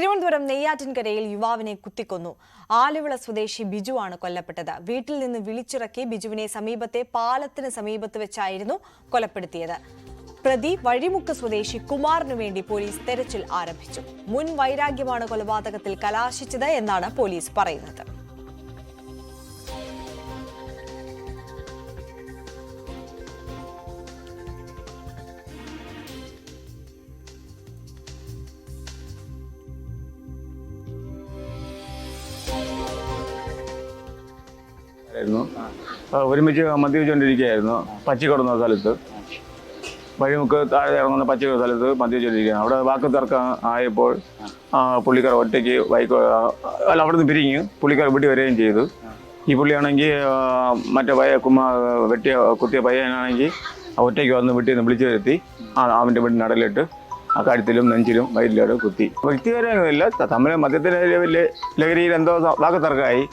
തിരുവനന്തപുരം നെയ്യാറ്റിൻകരയിൽ യുവാവിനെ കുത്തിക്കൊന്നു. ആലുവിള സ്വദേശി ബിജുവാണ് കൊല്ലപ്പെട്ടത്. വീട്ടിൽ നിന്ന് വിളിച്ചിറക്കി ബിജുവിനെ സമീപത്തെ പാലത്തിന് സമീപത്ത് വെച്ചായിരുന്നു കൊലപ്പെടുത്തിയത്. പ്രതി വഴിമുക്ക് സ്വദേശി കുമാറിനു വേണ്ടി പോലീസ് തെരച്ചിൽ ആരംഭിച്ചു. മുൻ വൈരാഗ്യമാണ് കൊലപാതകത്തിൽ കലാശിച്ചത് എന്നാണ് പോലീസ് പറയുന്നത്. ഒരുമിച്ച് മദ്യപിച്ചുകൊണ്ടിരിക്കുകയായിരുന്നു. പച്ചിക്കടന്ന സ്ഥലത്ത് വഴിമുക്ക് താഴെ ഇറങ്ങുന്ന പച്ചിക്കട സ്ഥലത്ത് മദ്യപിച്ചുകൊണ്ടിരിക്കുകയാണ്. അവിടെ വാക്ക് തർക്കം ആയപ്പോൾ പുള്ളിക്കാർ ഒറ്റയ്ക്ക് അവിടെ നിന്ന് പിരിഞ്ഞ് പുള്ളിക്കാർ വീട്ടിൽ വരികയും ചെയ്തു. ഈ പുള്ളിയാണെങ്കിൽ മറ്റേ കുത്തിയ പയ്യനാണെങ്കിൽ ഒറ്റയ്ക്ക് വന്ന് വീട്ടിൽ നിന്ന് വിളിച്ചു വരുത്തി അവൻ്റെ വീടിന് അടലിട്ട് കഴുത്തിലും നെഞ്ചിലും വയറ്റിലും കുത്തി. വ്യക്തിപരമൊന്നുമില്ല, തമ്മിൽ മദ്യത്തിൻ്റെ ലഹരിയിൽ എന്തോ വാക്ക് തർക്കമായി.